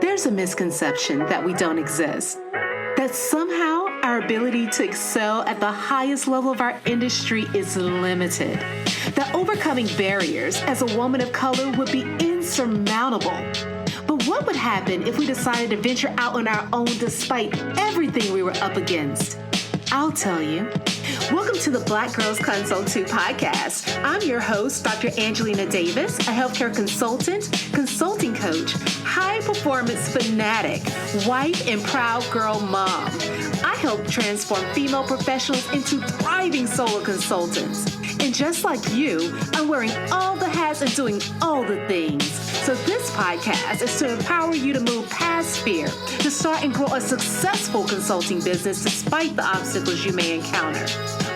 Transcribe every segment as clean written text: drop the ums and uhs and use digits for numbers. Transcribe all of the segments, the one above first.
There's a misconception that we don't exist, that somehow our ability to excel at the highest level of our industry is limited, that overcoming barriers as a woman of color would be insurmountable. But what would happen if we decided to venture out on our own despite everything we were up against? I'll tell you. Welcome to the Black Girls Consult 2 podcast. I'm your host, Dr. Angelina Davis, a healthcare consultant, consulting coach, high performance fanatic, wife, and proud girl mom. I help transform female professionals into thriving solo consultants. And just like you, I'm wearing all the hats and doing all the things. So this podcast is to empower you to move past fear, to start and grow a successful consulting business despite the obstacles you may encounter.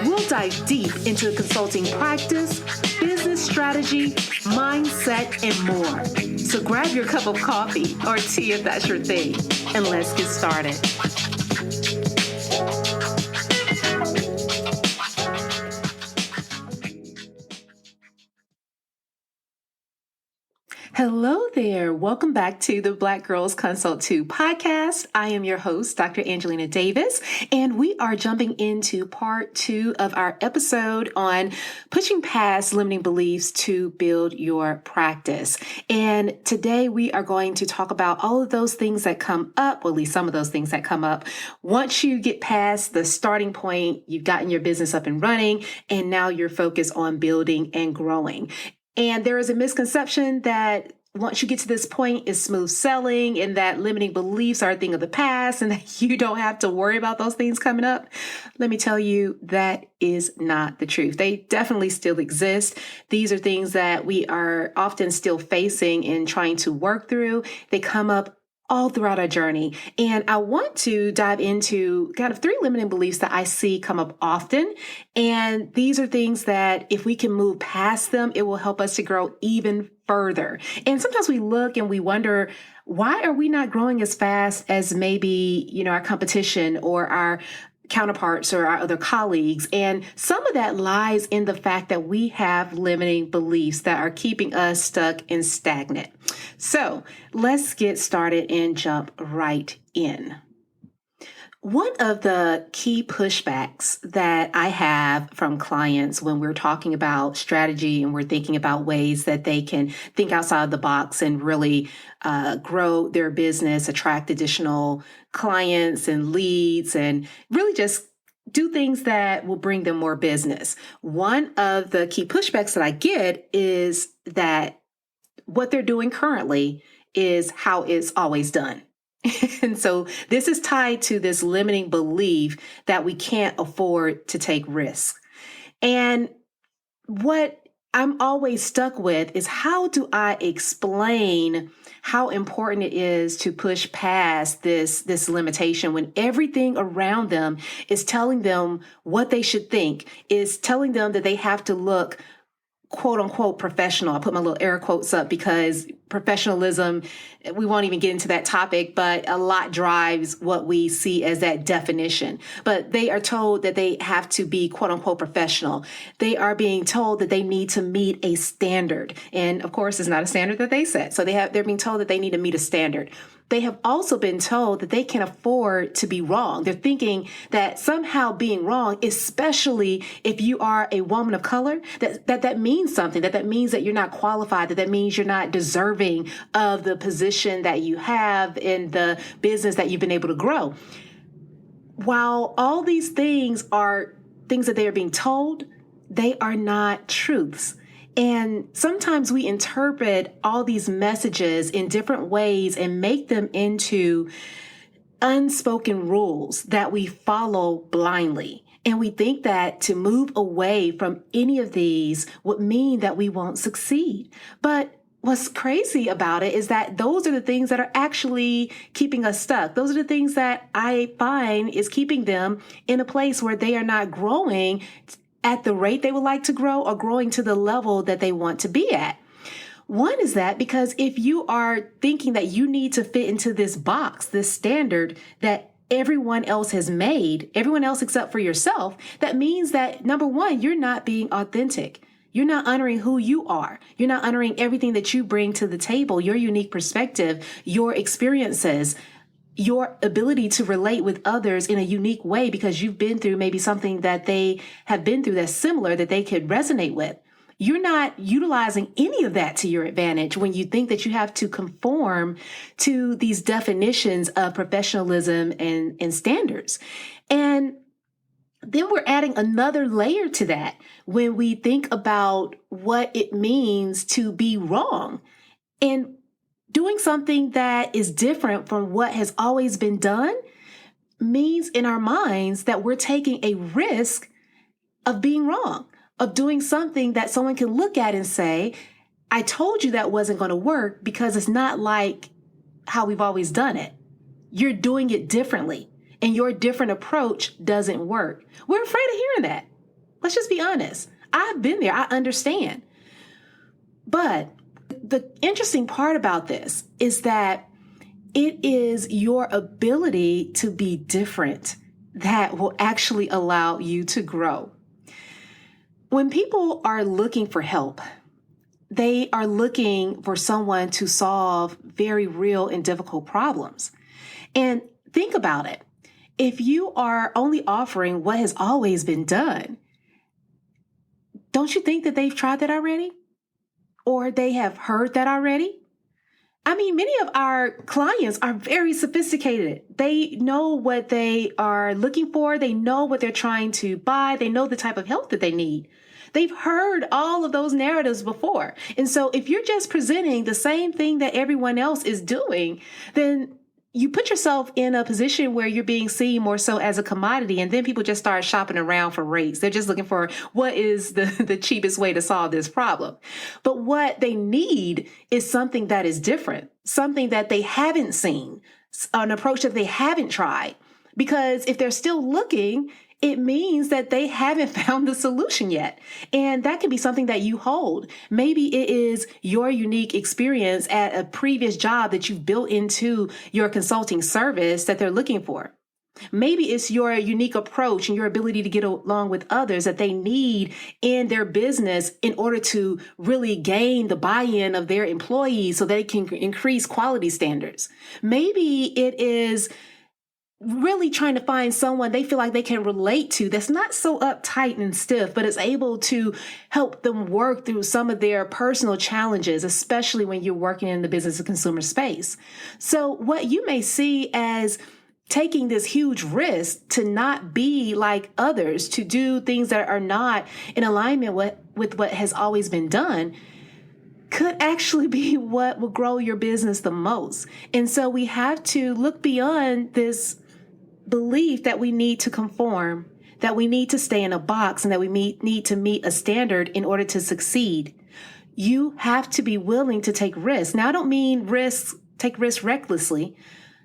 We'll dive deep into the consulting practice, business strategy, mindset, and more. So grab your cup of coffee or tea if that's your thing, and let's get started. Hello there. Welcome back to the Black Girls Consult 2 podcast. I am your host, Dr. Angelina Davis, and we are jumping into part 2 of our episode on pushing past limiting beliefs to build your practice. And today we are going to talk about all of those things that come up, or at least some of those things that come up once you get past the starting point, you've gotten your business up and running, and now you're focused on building and growing. And there is a misconception that once you get to this point, it's smooth sailing and that limiting beliefs are a thing of the past and that you don't have to worry about those things coming up. Let me tell you, that is not the truth. They definitely still exist. These are things that we are often still facing and trying to work through. They come up all throughout our journey. And I want to dive into kind of 3 limiting beliefs that I see come up often. And these are things that if we can move past them, it will help us to grow even further. And sometimes we look and we wonder, why are we not growing as fast as maybe, our competition or our counterparts or our other colleagues? And some of that lies in the fact that we have limiting beliefs that are keeping us stuck and stagnant. So let's get started and jump right in. One of the key pushbacks that I have from clients when we're talking about strategy and we're thinking about ways that they can think outside of the box and really grow their business, attract additional clients and leads, and really just do things that will bring them more business. One of the key pushbacks that I get is that what they're doing currently is how it's always done. And so this is tied to this limiting belief that we can't afford to take risks. And what I'm always stuck with is, how do I explain how important it is to push past this limitation when everything around them is telling them what they should think, is telling them that they have to look quote unquote professional. I put my little air quotes up because professionalism, we won't even get into that topic, but a lot drives what we see as that definition. But they are told that they have to be quote unquote professional. They are being told that they need to meet a standard. And of course, it's not a standard that they set. So they're being told that they need to meet a standard. They have also been told that they can afford to be wrong. They're thinking that somehow being wrong, especially if you are a woman of color, that means something, that means that you're not qualified, that means you're not deserving of the position that you have in the business that you've been able to grow. While all these things are things that they are being told, they are not truths. And sometimes we interpret all these messages in different ways and make them into unspoken rules that we follow blindly. And we think that to move away from any of these would mean that we won't succeed. But what's crazy about it is that those are the things that are actually keeping us stuck. Those are the things that I find is keeping them in a place where they are not growing at the rate they would like to grow or growing to the level that they want to be at. One is that because if you are thinking that you need to fit into this box, this standard that everyone else has made, everyone else except for yourself, that means that, number one, you're not being authentic. You're not honoring who you are. You're not honoring everything that you bring to the table, your unique perspective, your experiences, your ability to relate with others in a unique way because you've been through maybe something that they have been through that's similar that they could resonate with. You're not utilizing any of that to your advantage when you think that you have to conform to these definitions of professionalism and standards. And then we're adding another layer to that when we think about what it means to be wrong and doing something that is different from what has always been done means in our minds that we're taking a risk of being wrong, of doing something that someone can look at and say, I told you that wasn't going to work because it's not like how we've always done it. You're doing it differently and your different approach doesn't work. We're afraid of hearing that. Let's just be honest. I've been there. I understand. But the interesting part about this is that it is your ability to be different that will actually allow you to grow. When people are looking for help, they are looking for someone to solve very real and difficult problems. And think about it. If you are only offering what has always been done, don't you think that they've tried that already? Or they have heard that already? I mean, many of our clients are very sophisticated. They know what they are looking for. They know what they're trying to buy. They know the type of help that they need. They've heard all of those narratives before. And so if you're just presenting the same thing that everyone else is doing, then you put yourself in a position where you're being seen more so as a commodity. And then people just start shopping around for rates. They're just looking for what is the cheapest way to solve this problem. But what they need is something that is different, something that they haven't seen, an approach that they haven't tried. Because if they're still looking, it means that they haven't found the solution yet. And that can be something that you hold. Maybe it is your unique experience at a previous job that you've built into your consulting service that they're looking for. Maybe it's your unique approach and your ability to get along with others that they need in their business in order to really gain the buy-in of their employees so they can increase quality standards. Maybe it is really trying to find someone they feel like they can relate to that's not so uptight and stiff, but is able to help them work through some of their personal challenges, especially when you're working in the business and consumer space. So what you may see as taking this huge risk to not be like others, to do things that are not in alignment with what has always been done, could actually be what will grow your business the most. And so we have to look beyond this belief that we need to conform, that we need to stay in a box, and that we need to meet a standard in order to succeed. You have to be willing to take risks. Now, I don't mean take risks recklessly.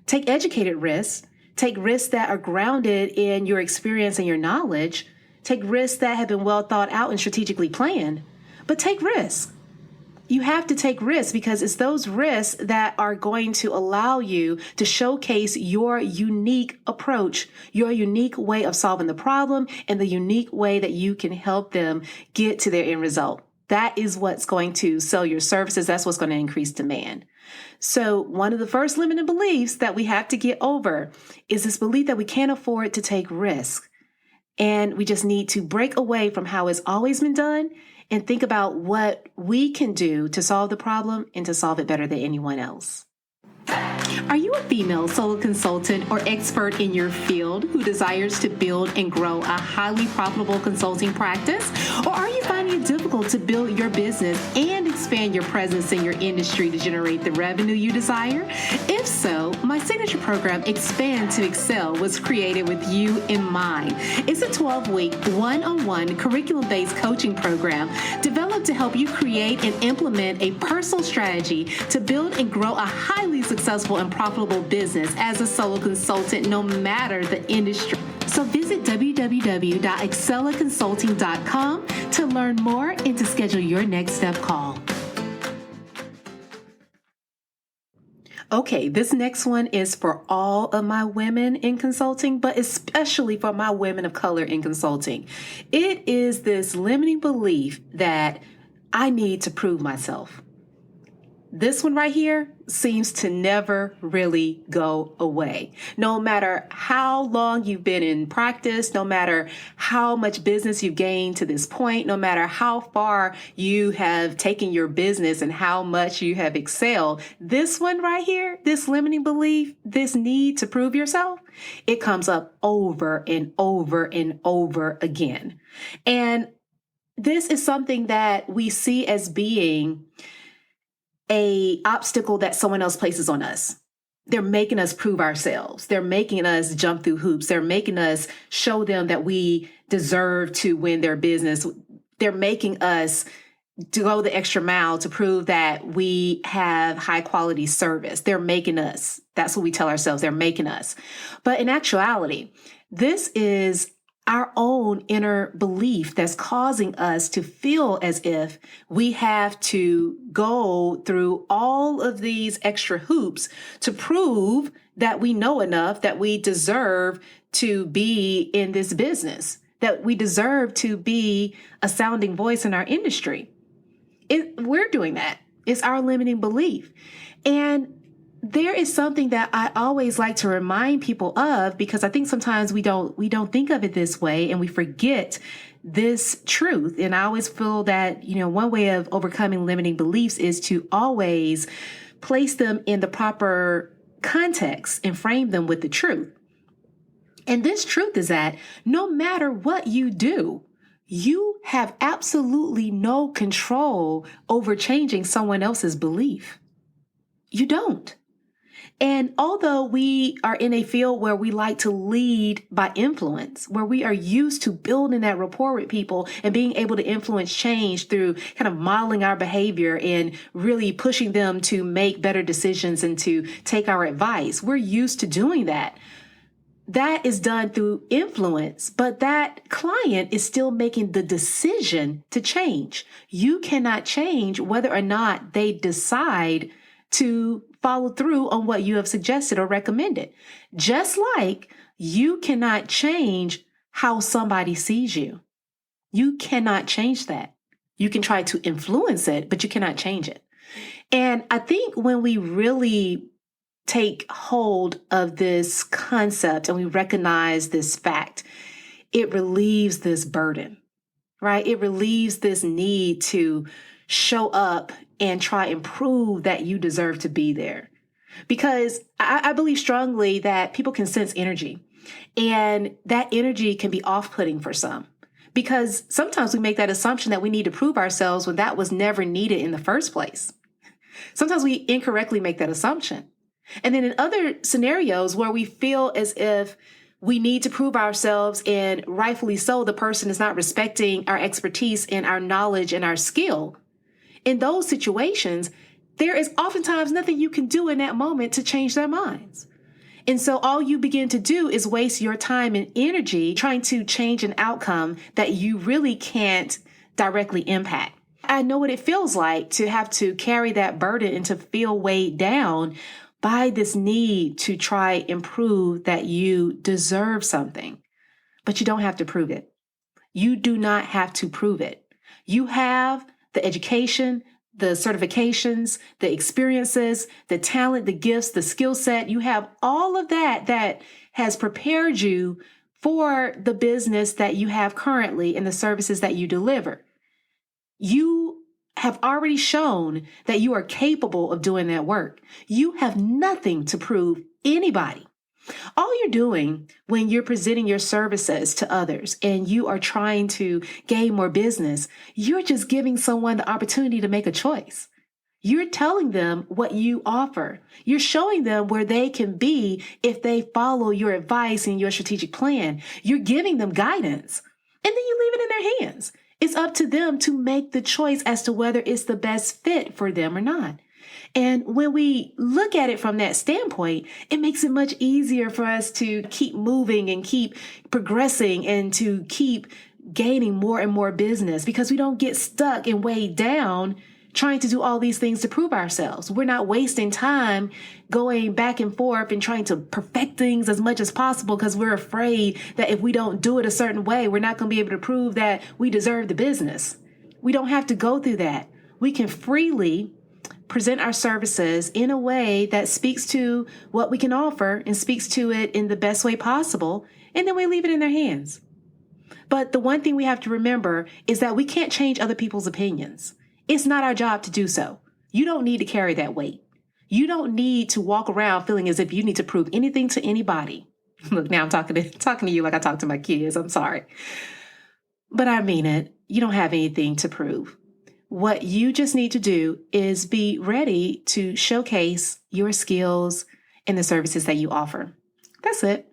Take educated risks. Take risks that are grounded in your experience and your knowledge. Take risks that have been well thought out and strategically planned. But take risks. You have to take risks because it's those risks that are going to allow you to showcase your unique approach, your unique way of solving the problem, and the unique way that you can help them get to their end result. That is what's going to sell your services. That's what's going to increase demand. So one of the first limiting beliefs that we have to get over is this belief that we can't afford to take risks. And we just need to break away from how it's always been done and think about what we can do to solve the problem and to solve it better than anyone else. Are you a female solo consultant or expert in your field who desires to build and grow a highly profitable consulting practice? Or are you finding it difficult to build your business and expand your presence in your industry to generate the revenue you desire? If so, my signature program, Expand to Excel, was created with you in mind. It's a 12-week, one-on-one curriculum-based coaching program developed to help you create and implement a personal strategy to build and grow a highly successful and profitable business as a solo consultant, no matter the industry. So visit www.excellaconsulting.com to learn more and to schedule your next step call. Okay, this next one is for all of my women in consulting, but especially for my women of color in consulting. It is this limiting belief that I need to prove myself. This one right here seems to never really go away. No matter how long you've been in practice, no matter how much business you've gained to this point, no matter how far you have taken your business and how much you have excelled, this one right here, this limiting belief, this need to prove yourself, it comes up over and over and over again. And this is something that we see as being a obstacle that someone else places on us. They're making us prove ourselves. They're making us jump through hoops. They're making us show them that we deserve to win their business. They're making us to go the extra mile to prove that we have high quality service. They're making us. That's what we tell ourselves. They're making us. But in actuality, this is our own inner belief that's causing us to feel as if we have to go through all of these extra hoops to prove that we know enough, that we deserve to be in this business, that we deserve to be a sounding voice in our industry. We're doing that. It's our limiting belief. And there is something that I always like to remind people of, because I think sometimes we don't think of it this way and we forget this truth. And I always feel that, one way of overcoming limiting beliefs is to always place them in the proper context and frame them with the truth. And this truth is that no matter what you do, you have absolutely no control over changing someone else's belief. You don't. And although we are in a field where we like to lead by influence, where we are used to building that rapport with people and being able to influence change through kind of modeling our behavior and really pushing them to make better decisions and to take our advice, we're used to doing that. That is done through influence, but that client is still making the decision to change. You cannot change whether or not they decide to follow through on what you have suggested or recommended. Just like you cannot change how somebody sees you. You cannot change that. You can try to influence it, but you cannot change it. And I think when we really take hold of this concept and we recognize this fact, it relieves this burden, right? It relieves this need to show up and try and prove that you deserve to be there. Because I believe strongly that people can sense energy, and that energy can be off-putting for some. Because sometimes we make that assumption that we need to prove ourselves when that was never needed in the first place. Sometimes we incorrectly make that assumption. And then in other scenarios where we feel as if we need to prove ourselves, and rightfully so, the person is not respecting our expertise and our knowledge and our skill, in those situations, there is oftentimes nothing you can do in that moment to change their minds. And so all you begin to do is waste your time and energy trying to change an outcome that you really can't directly impact. I know what it feels like to have to carry that burden and to feel weighed down by this need to try and prove that you deserve something. But you don't have to prove it. You do not have to prove it. You have the education, the certifications, the experiences, the talent, the gifts, the skill set. You have all of that has prepared you for the business that you have currently and the services that you deliver. You have already shown that you are capable of doing that work. You have nothing to prove anybody. All you're doing when you're presenting your services to others and you are trying to gain more business, you're just giving someone the opportunity to make a choice. You're telling them what you offer. You're showing them where they can be if they follow your advice and your strategic plan. You're giving them guidance, and then you leave it in their hands. It's up to them to make the choice as to whether it's the best fit for them or not. And when we look at it from that standpoint, it makes it much easier for us to keep moving and keep progressing and to keep gaining more and more business, because we don't get stuck and weighed down trying to do all these things to prove ourselves. We're not wasting time going back and forth and trying to perfect things as much as possible because we're afraid that if we don't do it a certain way, we're not going to be able to prove that we deserve the business. We don't have to go through that. We can freely present our services in a way that speaks to what we can offer and speaks to it in the best way possible, and then we leave it in their hands. But the one thing we have to remember is that we can't change other people's opinions. It's not our job to do so. You don't need to carry that weight. You don't need to walk around feeling as if you need to prove anything to anybody. Look, now I'm talking to you like I talk to my kids. I'm sorry. But I mean it. You don't have anything to prove. What you just need to do is be ready to showcase your skills and the services that you offer. That's it.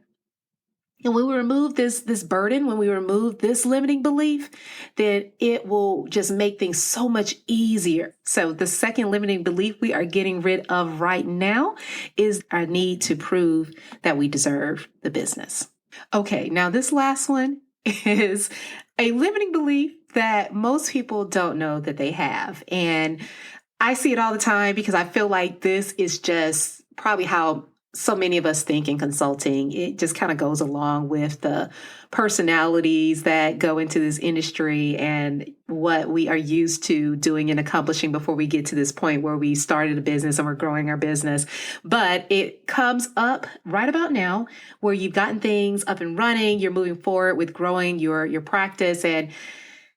And when we remove this burden, when we remove this limiting belief, then it will just make things so much easier. So the second limiting belief we are getting rid of right now is our need to prove that we deserve the business. Okay, now this last one is a limiting belief that most people don't know that they have. And I see it all the time because I feel like this is just probably how so many of us think in consulting. It just kind of goes along with the personalities that go into this industry and what we are used to doing and accomplishing before we get to this point where we started a business and we're growing our business. But it comes up right about now where you've gotten things up and running, you're moving forward with growing your practice, and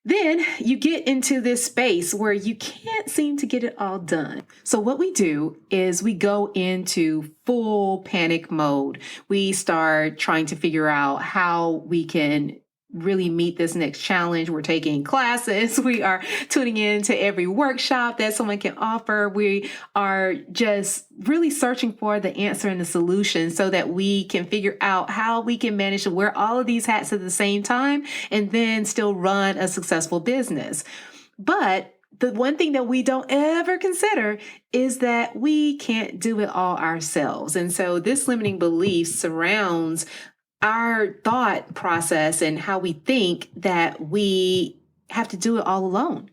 then you get into this space where you can't seem to get it all done. So what we do is we go into full panic mode. We start trying to figure out how we can really meet this next challenge. We're taking classes. We are tuning into every workshop that someone can offer. We are just really searching for the answer and the solution so that we can figure out how we can manage to wear all of these hats at the same time and then still run a successful business. But the one thing that we don't ever consider is that we can't do it all ourselves. And so this limiting belief surrounds our thought process and how we think that we have to do it all alone.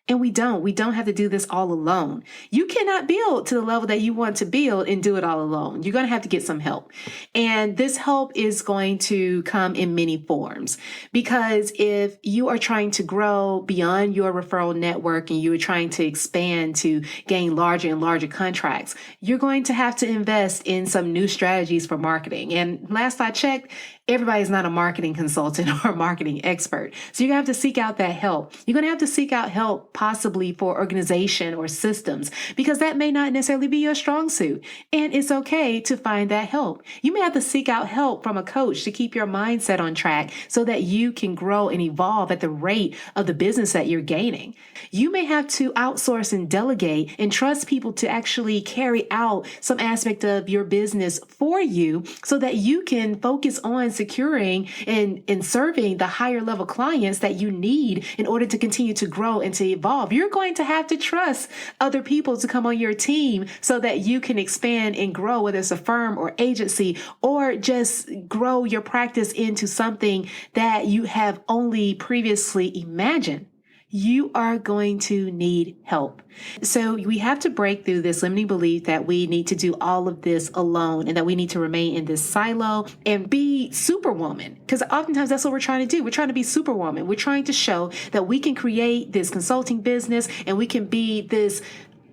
And we don't. We don't have to do this all alone. You cannot build to the level that you want to build and do it all alone. You're going to have to get some help. And this help is going to come in many forms. Because if you are trying to grow beyond your referral network and you are trying to expand to gain larger and larger contracts, you're going to have to invest in some new strategies for marketing. And last I checked, everybody's not a marketing consultant or a marketing expert. So you're going to have to seek out that help. You're going to have to seek out help possibly for organization or systems, because that may not necessarily be your strong suit. And it's okay to find that help. You may have to seek out help from a coach to keep your mindset on track so that you can grow and evolve at the rate of the business that you're gaining. You may have to outsource and delegate and trust people to actually carry out some aspect of your business for you so that you can focus on securing and serving the higher level clients that you need in order to continue to grow and to evolve. You're going to have to trust other people to come on your team so that you can expand and grow, whether it's a firm or agency, or just grow your practice into something that you have only previously imagined. You are going to need help. So we have to break through this limiting belief that we need to do all of this alone and that we need to remain in this silo and be superwoman. Because oftentimes that's what we're trying to do. We're trying to be superwoman. We're trying to show that we can create this consulting business and we can be this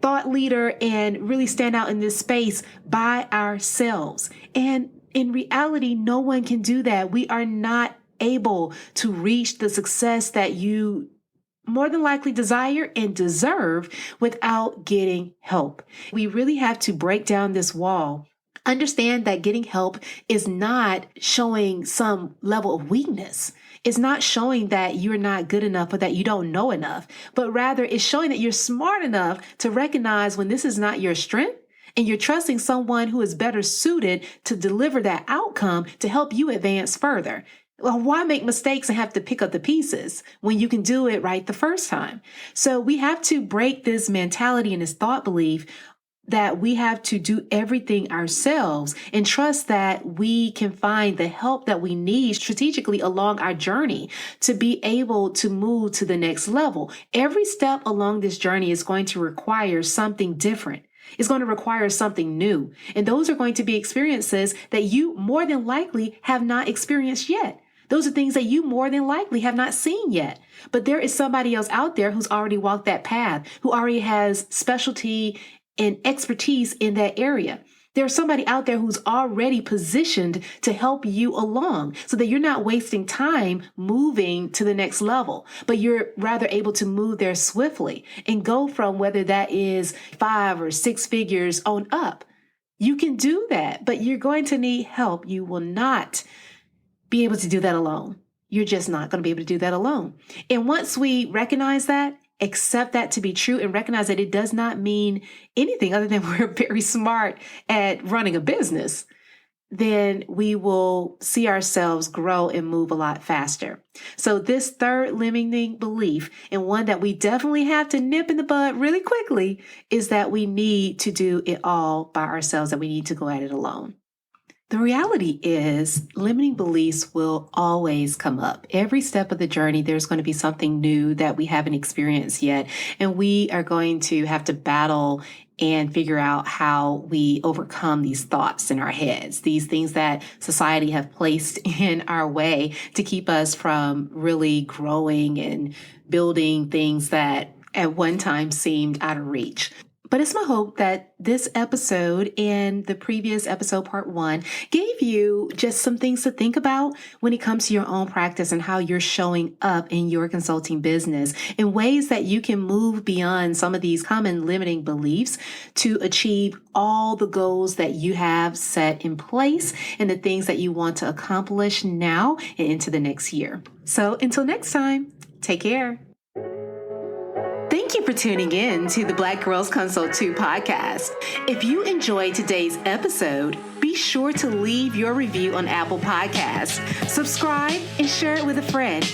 thought leader and really stand out in this space by ourselves. And in reality, no one can do that. We are not able to reach the success that you more than likely desire and deserve without getting help. We really have to break down this wall. Understand that getting help is not showing some level of weakness. It's not showing that you're not good enough or that you don't know enough, but rather it's showing that you're smart enough to recognize when this is not your strength and you're trusting someone who is better suited to deliver that outcome to help you advance further. Well, why make mistakes and have to pick up the pieces when you can do it right the first time? So we have to break this mentality and this thought belief that we have to do everything ourselves and trust that we can find the help that we need strategically along our journey to be able to move to the next level. Every step along this journey is going to require something different. It's going to require something new. And those are going to be experiences that you more than likely have not experienced yet. Those are things that you more than likely have not seen yet. But there is somebody else out there who's already walked that path, who already has specialty and expertise in that area. There's somebody out there who's already positioned to help you along so that you're not wasting time moving to the next level, but you're rather able to move there swiftly and go from whether that is 5 or 6 figures on up. You can do that, but you're going to need help. You will not be able to do that alone. You're just not going to be able to do that alone. And once we recognize that, accept that to be true and recognize that it does not mean anything other than we're very smart at running a business, then we will see ourselves grow and move a lot faster. So this third limiting belief, and one that we definitely have to nip in the bud really quickly, is that we need to do it all by ourselves, that we need to go at it alone. The reality is limiting beliefs will always come up. Every step of the journey, there's going to be something new that we haven't experienced yet. And we are going to have to battle and figure out how we overcome these thoughts in our heads, these things that society have placed in our way to keep us from really growing and building things that at one time seemed out of reach. But it's my hope that this episode and the previous episode, part 1, gave you just some things to think about when it comes to your own practice and how you're showing up in your consulting business in ways that you can move beyond some of these common limiting beliefs to achieve all the goals that you have set in place and the things that you want to accomplish now and into the next year. So until next time, take care. Thank you for tuning in to the Black Girls Consult 2 podcast. If you enjoyed today's episode, be sure to leave your review on Apple Podcasts, subscribe, and share it with a friend.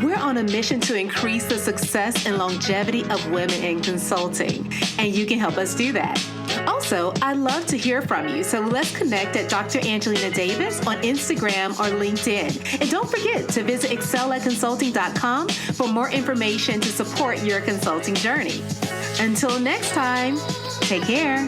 We're on a mission to increase the success and longevity of women in consulting, and you can help us do that. Also, I'd love to hear from you, so let's connect at Dr. Angelina Davis on Instagram or LinkedIn. And don't forget to visit excelatconsulting.com for more information to support your consulting journey. Until next time, take care.